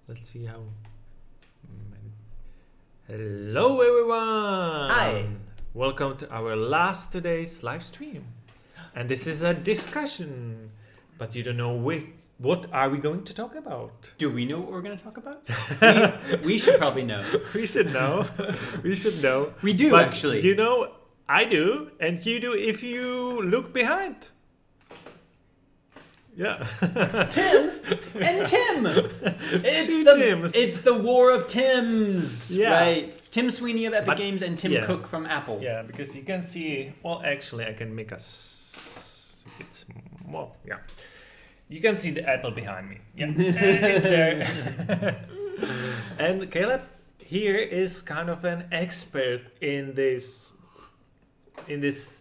Let's see how many. Hello, everyone. Hi. Welcome to our last today's live stream, and this is a discussion, but you don't know what are we going to talk about. Do we know what we're going to talk about? we should probably know. We should know. We should know. We do, but actually. You know, I do, and you do if you look behind. Yeah. Tim and Tim. Tims. It's the war of Tims. Yeah. Right. Tim Sweeney of Epic Games and Tim yeah. Cook from Apple. Yeah, because you can see. Well, actually, I can make us. It's well, yeah. You can see the apple behind me. Yeah, it's there. And Caleb here is kind of an expert in this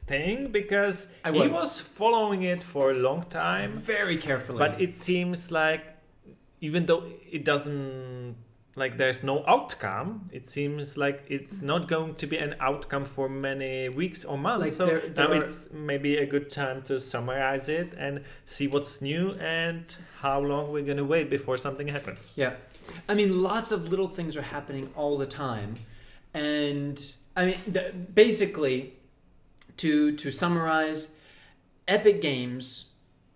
thing because he was following it for a long time, very carefully. but it seems like even though it doesn't, like, there's no outcome, it seems like it's not going to be an outcome for many weeks or months. Like so there now are... it's maybe a good time to summarize it and see what's new and how long we're going to wait before something happens. Yeah. I mean, lots of little things are happening all the time. And I mean, basically, to summarize, Epic Games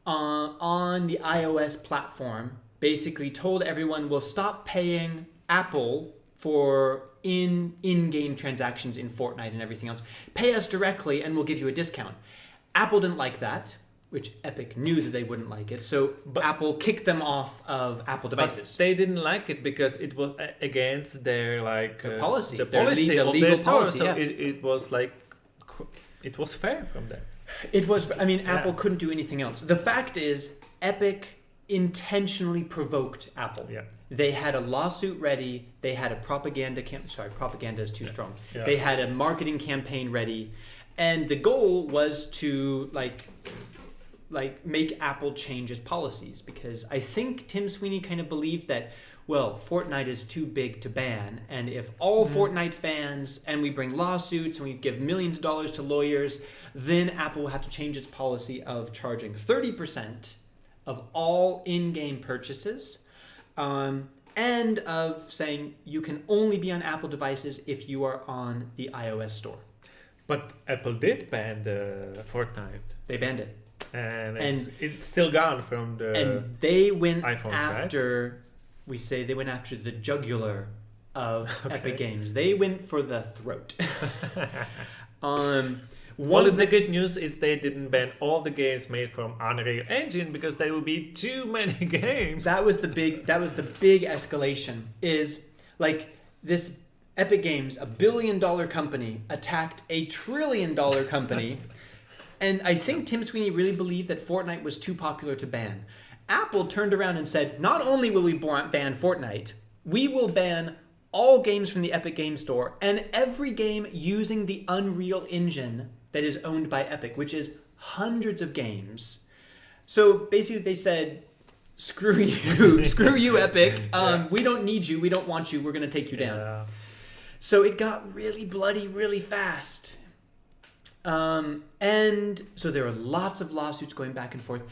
on the iOS platform basically told everyone, we'll stop paying Apple for in-game transactions in Fortnite and everything else. Pay us directly and we'll give you a discount. Apple didn't like that, which Epic knew that they wouldn't like it. So Apple kicked them off of Apple devices. But they didn't like it because it was against their policy. The Their policy legal of their store. policy, So yeah. it was like, it was fair from them. It was, I mean, Apple couldn't do anything else. The fact is, Epic intentionally provoked Apple. Yeah. They had a lawsuit ready. They had a propaganda propaganda is too strong. Yeah. They had a marketing campaign ready. And the goal was to like make Apple change its policies, because I think Tim Sweeney kind of believed that, well, Fortnite is too big to ban, and if all Fortnite fans, and we bring lawsuits and we give millions of dollars to lawyers, then Apple will have to change its policy of charging 30% of all in-game purchases, and of saying you can only be on Apple devices if you are on the iOS store. But Apple did ban the Fortnite. They banned it. And it's still gone from the and they went iPhones, after, right? We say they went after the jugular of Epic Games. They went for the throat. One of the good news is they didn't ban all the games made from Unreal Engine, because there would be too many games. That was the big escalation. Is like this Epic Games, a $1 billion company, attacked a $1 trillion company. And I think Tim Sweeney really believed that Fortnite was too popular to ban. Apple turned around and said, not only will we ban Fortnite, we will ban all games from the Epic Games Store and every game using the Unreal Engine that is owned by Epic, which is hundreds of games. So basically they said, screw you, screw you, Epic. We don't need you, we don't want you, we're going to take you down. Yeah. So it got really bloody really fast. And so there are lots of lawsuits going back and forth.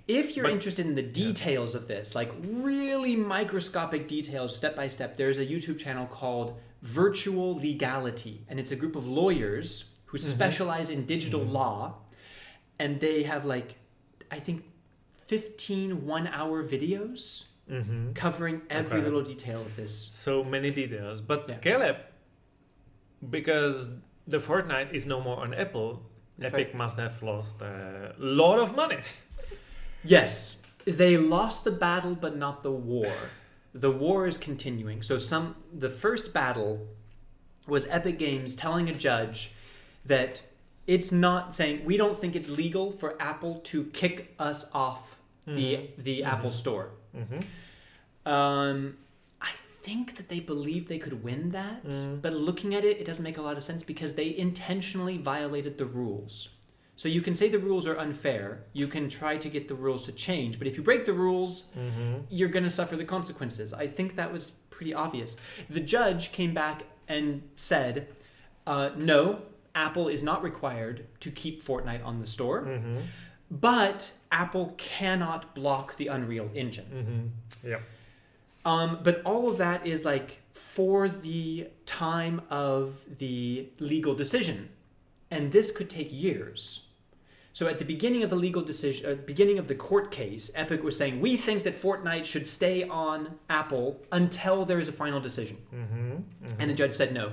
If you're interested in the details of this, like really microscopic details, step by step, there's a YouTube channel called Virtual Legality. And it's a group of lawyers who specialize in digital law. And they have like, I think, 15 one-hour videos covering every little detail of this. So many details. But Caleb, because the Fortnite is no more on Apple, Epic must have lost a lot of money. Yes, they lost the battle, but not the war. The war is continuing. So the first battle was Epic Games telling a judge that it's not saying, we don't think it's legal for Apple to kick us off the Apple Store. I think that they believed they could win that, but looking at it, it doesn't make a lot of sense because they intentionally violated the rules. So you can say the rules are unfair, you can try to get the rules to change, but if you break the rules, you're going to suffer the consequences. I think that was pretty obvious. The judge came back and said, no, Apple is not required to keep Fortnite on the store, but Apple cannot block the Unreal Engine. Yeah. But all of that is like for the time of the legal decision. And this could take years. So at the beginning of the legal decision, at the beginning of the court case, Epic was saying, we think that Fortnite should stay on Apple until there is a final decision. And the judge said no.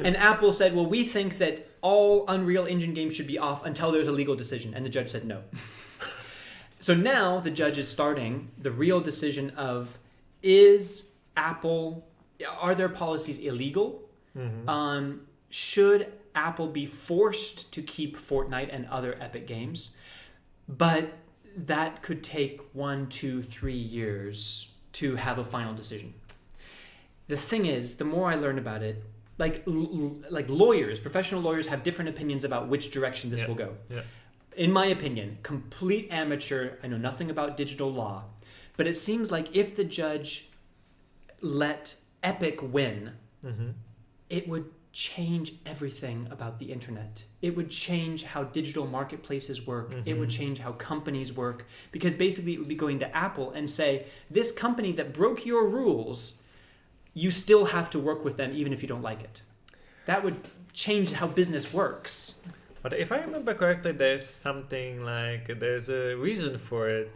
And Apple said, well, we think that all Unreal Engine games should be off until there's a legal decision. And the judge said no. So now the judge is starting the real decision of, are their policies illegal? Should Apple be forced to keep Fortnite and other Epic games? But that could take 1, 2, 3 years to have a final decision. The thing is, the more I learn about it, like lawyers, professional lawyers have different opinions about which direction this will go. Yeah. In my opinion, complete amateur, I know nothing about digital law, but it seems like if the judge let Epic win, it would change everything about the internet. It would change how digital marketplaces work. It would change how companies work, because basically it would be going to Apple and say, this company that broke your rules, you still have to work with them even if you don't like it. That would change how business works. But if I remember correctly, there's a reason for it.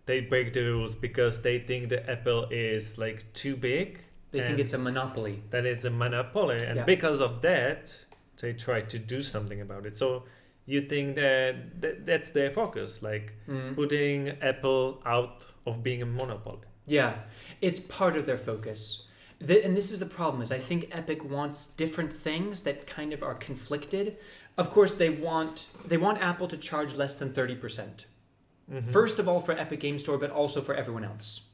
They break the rules because they think the Apple is like too big. They think it's a monopoly. That it's a monopoly, and because of that, they try to do something about it. So you think that's their focus, like putting Apple out of being a monopoly. Yeah, it's part of their focus. And this is the problem, is I think Epic wants different things that kind of are conflicted. Of course, they want Apple to charge less than 30%. First of all for Epic Game Store, but also for everyone else.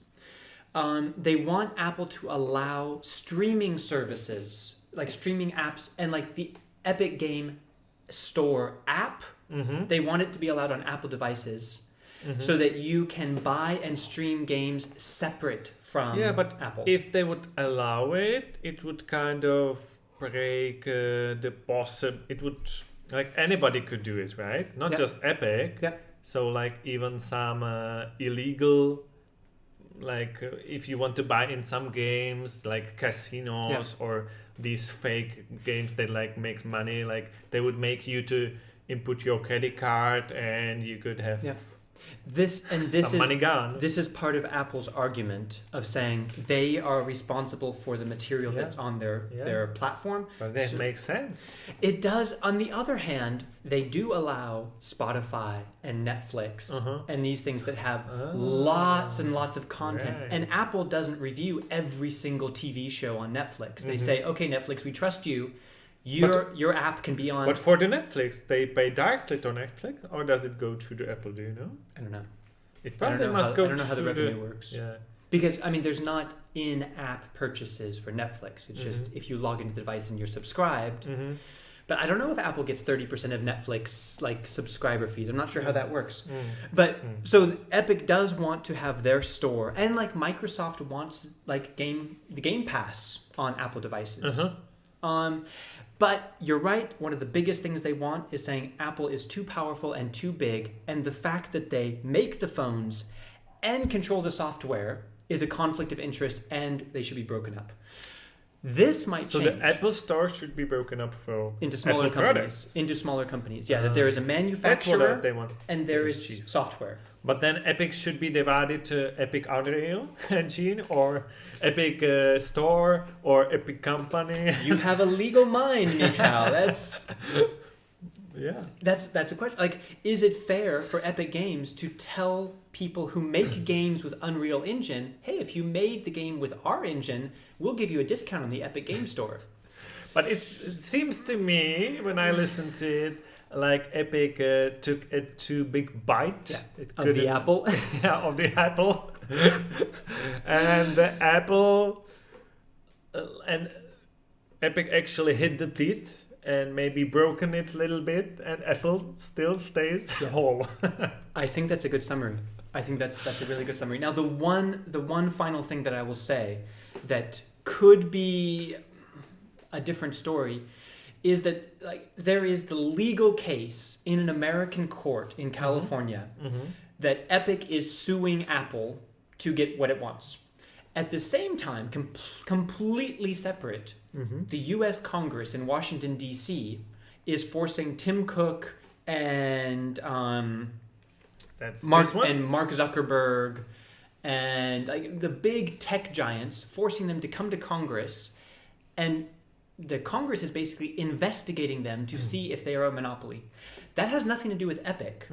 They want Apple to allow streaming services, like streaming apps, and like the Epic Game Store app. They want it to be allowed on Apple devices so that you can buy and stream games separate from Apple. If they would allow it, it would kind of break the it would, like, anybody could do it, right? Not just Epic. So like even some illegal, like if you want to buy in some games like casinos or these fake games that like makes money, like they would make you to input your credit card and you could have some money gone. This is part of Apple's argument of saying they are responsible for the material that's on their platform. But that makes sense. It does. On the other hand, they do allow Spotify and Netflix and these things that have lots and lots of content. Right. And Apple doesn't review every single TV show on Netflix. They say, okay, Netflix, we trust you. Your app can be on. But for the Netflix, they pay directly to Netflix, or does it go through the Apple? Do you know? I don't know. It probably must go. I don't know how the revenue works. Yeah. Because I mean, there's not in-app purchases for Netflix. It's just if you log into the device and you're subscribed. But I don't know if Apple gets 30% of Netflix like subscriber fees. I'm not sure how that works. But so Epic does want to have their store, and like Microsoft wants like the Game Pass on Apple devices. But you're right, one of the biggest things they want is saying Apple is too powerful and too big, and the fact that they make the phones and control the software is a conflict of interest, and they should be broken up. This might change. So the Apple Store should be broken up into smaller Apple companies. products. Into smaller companies, yeah. That there is a manufacturer that's what they want. And there is software. But then Epic should be divided to Epic Unreal Engine or Epic Store or Epic Company. You have a legal mind, Mikhail. That's a question. Like, is it fair for Epic Games to tell people who make games with Unreal Engine, hey, if you made the game with our engine, we'll give you a discount on the Epic Game Store? But it seems to me, when I listen to it, like Epic took a too big bite of the apple. Of the apple. And the apple and Epic actually hit the teeth and maybe broken it a little bit, and Apple still stays whole. I think that's a good summary. I think that's a really good summary. Now the one final thing that I will say that could be a different story is that like there is the legal case in an American court in California that Epic is suing Apple to get what it wants. At the same time, completely separate, the U.S. Congress in Washington, D.C. is forcing Tim Cook and That's Mark this one? and Mark Zuckerberg and like the big tech giants, forcing them to come to Congress, and the Congress is basically investigating them to see if they are a monopoly. That has nothing to do with Epic,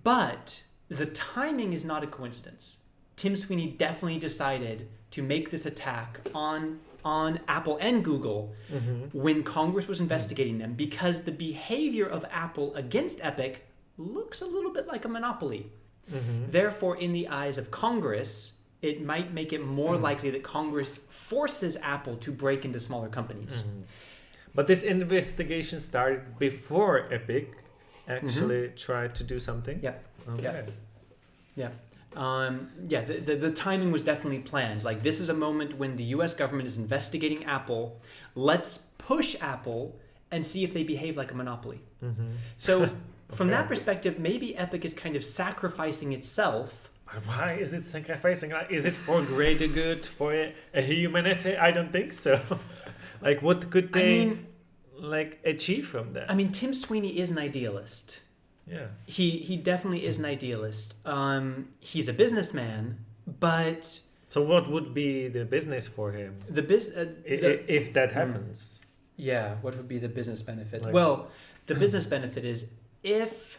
but the timing is not a coincidence. Tim Sweeney definitely decided to make this attack on Apple and Google when Congress was investigating them, because the behavior of Apple against Epic looks a little bit like a monopoly. Therefore, in the eyes of Congress, it might make it more likely that Congress forces Apple to break into smaller companies. But this investigation started before Epic actually tried to do something? Yeah. Okay. Yeah. The timing was definitely planned. Like, this is a moment when the US government is investigating Apple. Let's push Apple and see if they behave like a monopoly. So from that perspective, maybe Epic is kind of sacrificing itself. But why is it sacrificing? Is it for greater good, for a humanity? I don't think so. Like, what could they achieve from that? I mean, Tim Sweeney is an idealist. Yeah. He definitely is an idealist. He's a businessman, but So what would be the business for him if that happens? Yeah, what would be the business benefit? Like- Well, the business benefit is if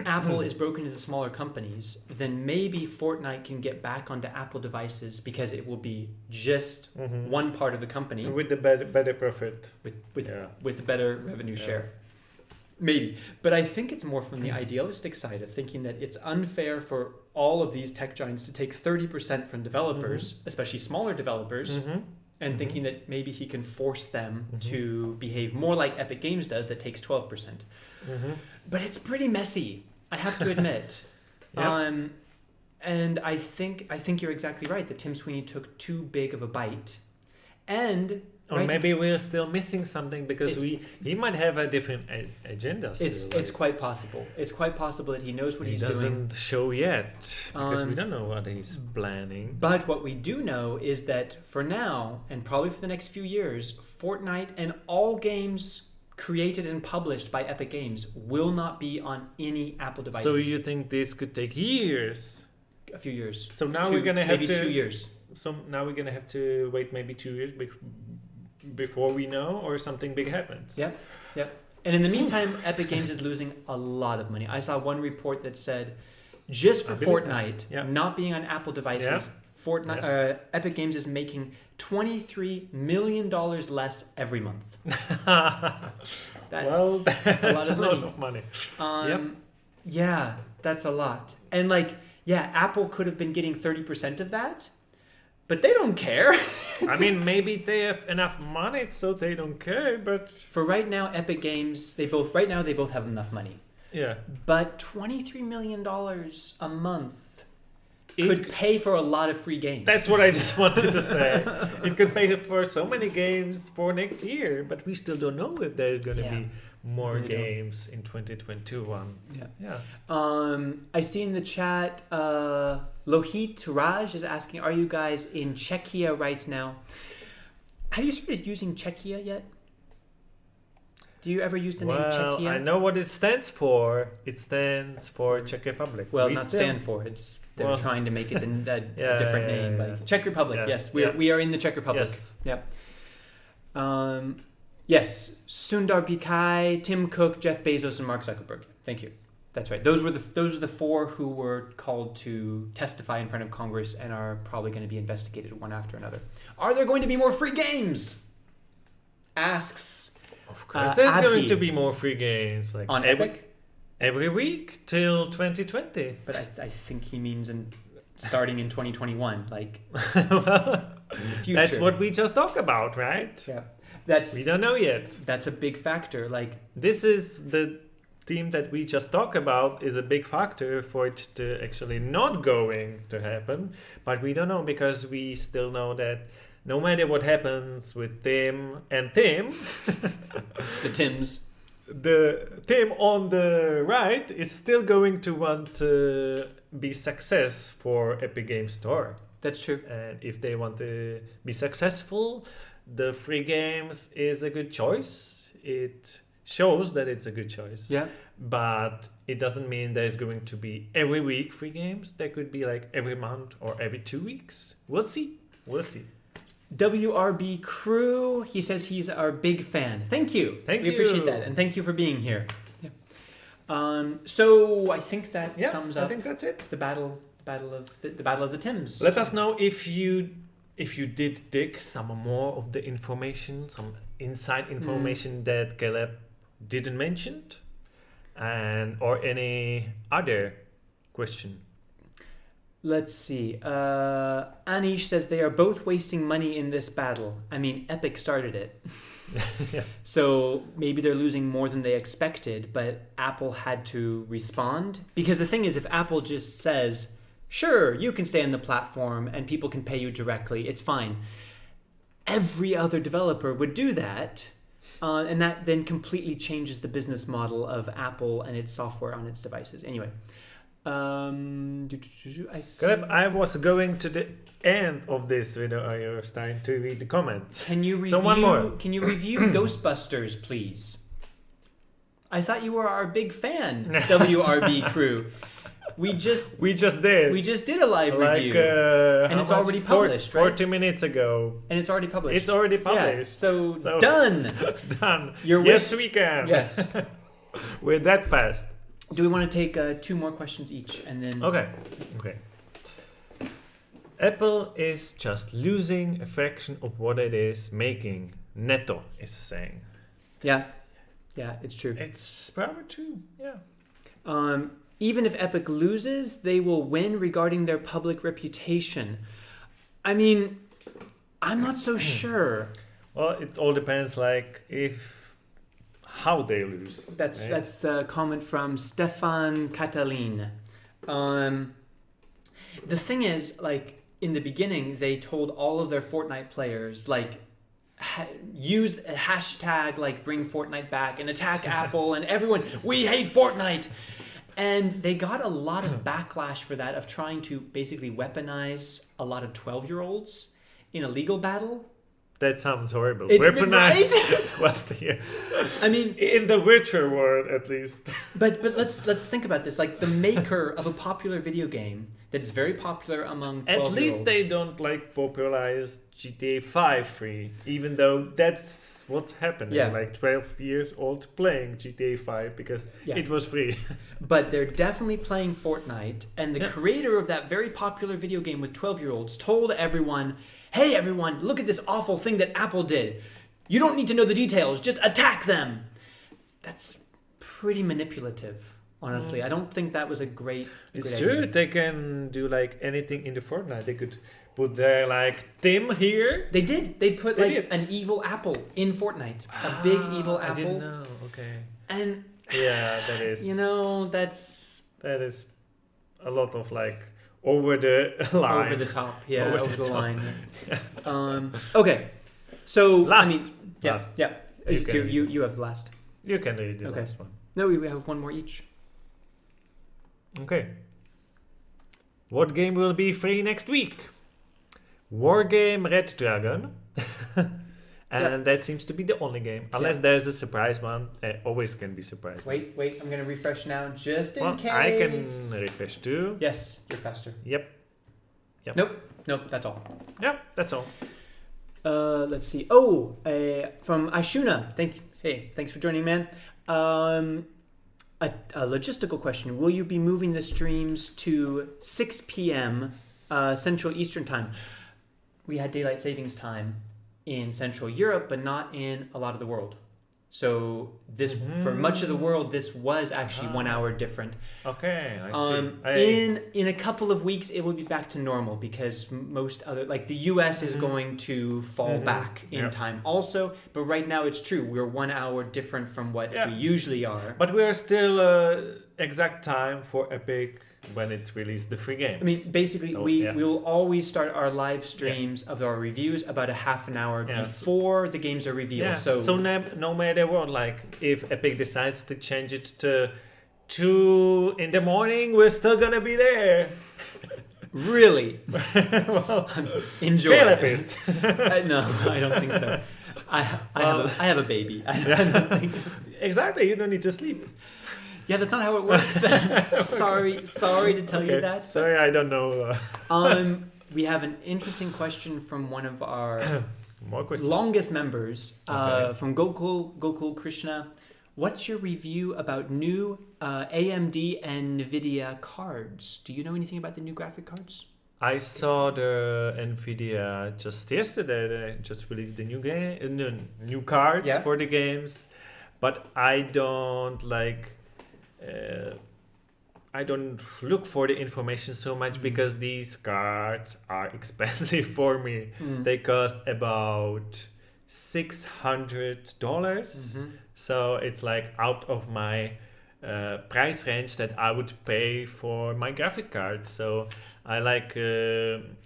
Apple is broken into smaller companies, then maybe Fortnite can get back onto Apple devices because it will be just one part of the company With the better profit. with a better revenue share. Maybe. But I think it's more from the idealistic side of thinking that it's unfair for all of these tech giants to take 30% from developers, especially smaller developers, and thinking that maybe he can force them to behave more like Epic Games does, that takes 12%. But it's pretty messy, I have to admit. Yep. And I think you're exactly right that Tim Sweeney took too big of a bite. And Or maybe we're still missing something because he might have a different agenda still. it's quite possible. It's quite possible that he knows what he's doing. He doesn't show yet because we don't know what he's planning. But what we do know is that for now, and probably for the next few years, Fortnite and all games created and published by Epic Games will not be on any Apple devices. So you think this could take years? A few years. So now we're gonna have maybe to 2 years. So now we're gonna have to wait maybe 2 years before we know, or something big happens. Yep. And in the meantime, Epic Games is losing a lot of money. I saw one report that said just for Fortnite not being on Apple devices, Fortnite, Epic Games is making $23 million less every month. That's a lot of money. Yeah, that's a lot. And Apple could have been getting 30% of that, but they don't care. I mean, maybe they have enough money, so they don't care. But for right now, Epic Games, they both have enough money. Yeah. But $23 million a month could pay for a lot of free games. That's what I just wanted to say. It could pay for so many games for next year, but we still don't know if there's going to be more games in 2021. Yeah. I see in the chat, Lohit Raj is asking, are you guys in Czechia right now? Have you started using Czechia yet? Do you ever use the name Czechia? I know what it stands for. It stands for Czech Republic. Well, stand for. It's they're trying to make it a different name. Like Czech Republic. Yeah. Yes, we are in the Czech Republic. Yes. Yep. Yes, Sundar Pichai, Tim Cook, Jeff Bezos, and Mark Zuckerberg. Thank you. That's right. Those are the four who were called to testify in front of Congress and are probably going to be investigated one after another. Are there going to be more free games? Asks. Of course, there's going to be more free games on Epic every week till 2020. But I think he means starting in 2021, like well, in the future. That's what we just talked about, right? Yeah. We don't know yet. That's a big factor. Like, this is the theme that we just talked about is a big factor for it to actually not going to happen. But we don't know because we still know that no matter what happens with Tim, the Tims, the Tim on the right is still going to want to be success for Epic Games Store. That's true. And if they want to be successful, the free games is a good choice. It shows that it's a good choice. Yeah. But it doesn't mean there's going to be every week free games. There could be like every month or every 2 weeks. We'll see. We'll see. WRB Crew, he says he's our big fan. Thank you. Thank we you. appreciate that. And thank you for being here. Yeah. So I think that sums up I think that's it. the battle of the Tims. Let us know if you did dig some more of the information, some inside information that Caleb didn't mention, and or any other question. Let's see. Anish says they are both wasting money in this battle. I mean, Epic started it. Yeah. So maybe they're losing more than they expected, but Apple had to respond. Because the thing is, if Apple just says, sure, you can stay on the platform and people can pay you directly, it's fine. Every other developer would do that. And that then completely changes the business model of Apple and its software on its devices. Anyway. I see. Caleb, I was going to the end of this video. You're starting to read the comments. Can you review? So one more. Can you review Ghostbusters, please? I thought you were our big fan, WRB Crew. We just did a live review, and it's already published, right? 40 minutes ago. And it's already published. It's already published. Yeah, so done. Done. Your yes, wish- we can. Yes. We're that fast. Do we want to take 2 more questions each, and then? Okay. Apple is just losing a fraction of what it is making. Neto is saying. Yeah, it's true. It's probably true. Yeah. Even if Epic loses, they will win regarding their public reputation. I mean, I'm not so sure. Well, it all depends, like how they lose. That's a comment from Stefan Catalin. The thing is, like, in the beginning, they told all of their Fortnite players, like, use a hashtag, like, bring Fortnite back and attack Apple and everyone, we hate Fortnite. And they got a lot of backlash for that, of trying to basically weaponize a lot of 12-year-olds in a legal battle. That sounds horrible. Right? Weaponized 12 years. I mean, in the Witcher world, at least. But let's think about this. Like, the maker of a popular video game that is very popular among 12-year-olds. At least they don't like popularize GTA 5 free, even though that's what's happening. Yeah. Like 12 years old playing GTA 5 because it was free. But they're definitely playing Fortnite, and the creator of that very popular video game with 12-year-olds told everyone, hey everyone, look at this awful thing that Apple did. You don't need to know the details, just attack them. That's pretty manipulative, honestly. I don't think that was a great It's idea. true, they can do like anything in the Fortnite. They could put their like Tim here. They did. They put They did. an evil apple in Fortnite. A big evil apple. I didn't know, okay. And Yeah, that is... That is a lot of like over the line. over the top. Yeah, Over over the the top. line. Okay. So Last. I mean, yeah, Last. yeah. You You have the last. You can read the Okay. last one. No, we have one more each. Okay. What game will be free next week? Wargame Red Dragon. And that seems to be the only game. Unless there's a surprise one. Always can be surprise. Wait. I'm gonna refresh now, just in case. I can refresh too. Yes, you're faster. Yep. Nope. That's all. Yep, that's all. Let's see. From Ashuna. Thanks for joining, man. A logistical question. Will you be moving the streams to 6 p.m. Central Eastern Time? We had daylight savings time in Central Europe, but not in a lot of the world. So this, for much of the world, this was actually 1 hour different. Okay, I see. In a couple of weeks, it will be back to normal because most other, like the US is going to fall back in time also. But right now it's true. We're 1 hour different from what we usually are. But we are still exact time for Epic when it released the free games. I mean, basically, So, we will always start our live streams of our reviews about a half an hour before the games are revealed. Yeah. So no matter what, like if Epic decides to change it to 2 in the morning, we're still gonna be there. Really? Well, Enjoy. Caleb is. No, I don't think so. I have a baby. I don't think. Exactly, you don't need to sleep. Yeah, that's not how it works. Sorry to tell you that. Sorry, I don't know. We have an interesting question from one of our More questions. longest members, Okay. from Gokul Krishna. What's your review about new AMD and NVIDIA cards? Do you know anything about the new graphic cards? I saw the Nvidia just yesterday. They just released the new cards Yeah. for the games, but I don't like. I don't look for the information so much because these cards are expensive for me. They cost about $600. So it's like out of my price range that I would pay for my graphic card. So I like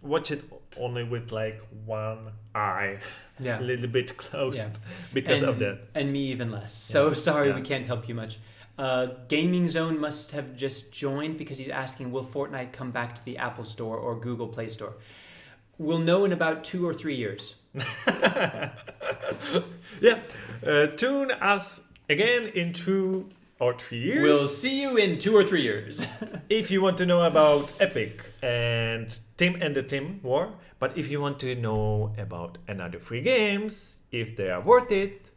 watch it only with like one eye, Yeah. a little bit closed Yeah. because of that. And me even less. So sorry, Yeah. we can't help you much. Gaming Zone must have just joined because he's asking, will Fortnite come back to the Apple Store or Google Play Store? We'll know in about 2 or 3 years. Yeah, tune us again in 2 or 3 years. We'll see you in 2 or 3 years. If you want to know about Epic and Tim and the Tim War, but if you want to know about another free games, if they are worth it,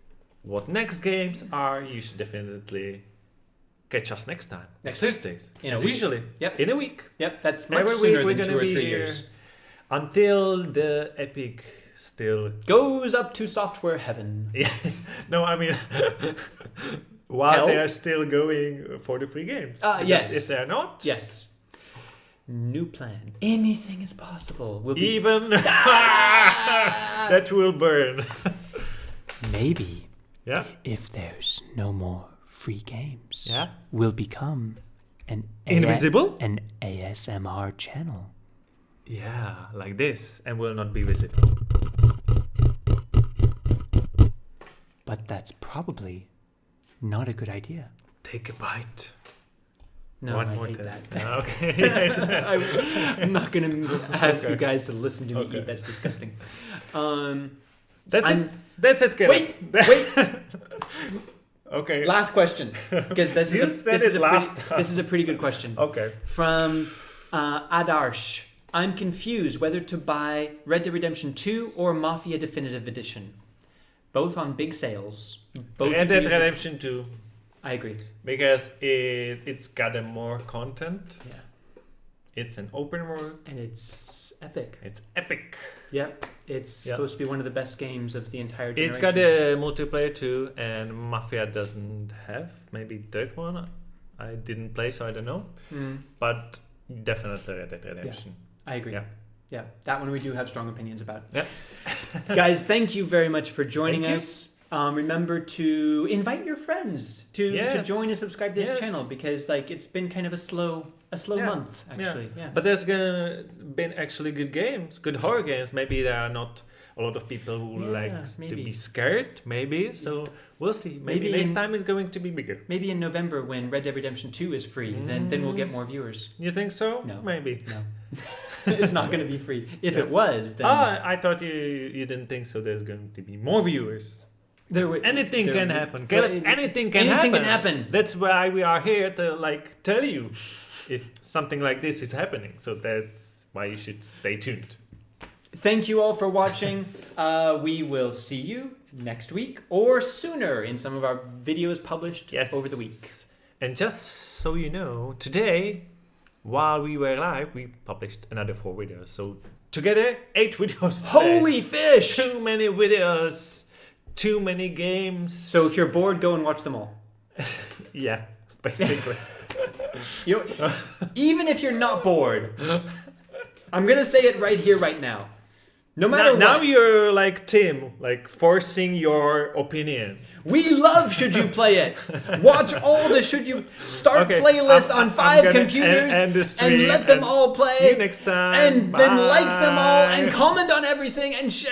what next games are, you should definitely catch us next time. Next week. Thursdays. In a as week. usually. Yep. In a week. Yep, that's much Every sooner week we're than gonna 2 or be 3 here years. until the Epic still. Goes up to software heaven. Yeah. No, I mean, while Hell? they are still going for the free games. Because Yes. If they're not, Yes. New plan. Anything is possible. We'll be even that will burn. maybe Yeah. if there's no more free games, Yeah. we'll become an Invisible? an ASMR channel. Yeah, like this, and will not be visible. But that's probably not a good idea. Take a bite. No, One I more hate test. that. Okay. I'm not going to ask you Okay. guys to listen to me Okay. eat. That's disgusting. That's I'm- it. That's it, Caleb. Wait. Okay. Last question, because this is You a, said this is it a last pretty, time. this is a pretty good question Okay. from Adarsh. I'm confused whether to buy Red Dead Redemption 2 or Mafia Definitive Edition. Both on big sales. Both Red you can Dead use- Redemption 2. I agree. Because it's got a more content. Yeah. It's an open world. And it's epic. It's epic. Yep. It's Yep. supposed to be one of the best games of the entire generation. It's got a multiplayer too, and Mafia doesn't have. Maybe third one. I didn't play, so I don't know. But definitely Red Dead Redemption. I agree. Yeah. Yeah, that one we do have strong opinions about. Yeah. Guys, thank you very much for joining Thank you. us. Remember to invite your friends to Yes. join and subscribe to this Yes. channel because it's been kind of a slow Yeah. month actually. Yeah. But there's been actually good games, good horror games. Maybe there are not a lot of people who Yeah, likes to maybe. be scared. Maybe so. We'll see. Maybe Maybe next in- time is going to be bigger. Maybe in November when Red Dead Redemption 2 is free, then we'll get more viewers. You think so? No. Maybe. No. It's not going to be free. If Yeah. it was, then I thought you didn't think so. There's going to be more viewers. Anything can happen. Caleb, anything can anything happen. can happen. That's why we are here to tell you if something like this is happening. So that's why you should stay tuned. Thank you all for watching. We will see you next week or sooner in some of our videos published Yes. over the week. And just so you know, today, while we were live, we published another 4 videos. So together, 8 videos. Today. Holy fish! Too many videos. Too many games. So if you're bored, go and watch them all. Yeah, basically. Even if you're not bored, I'm gonna say it right here, right now. No matter now what, you're like Tim, like forcing your opinion. we love Should You Play It. Watch all the Should You Start Okay, playlist I'm on 5 gonna computers end the stream and let them and all play. See you next time. And then like them all and Bye. comment on everything and share.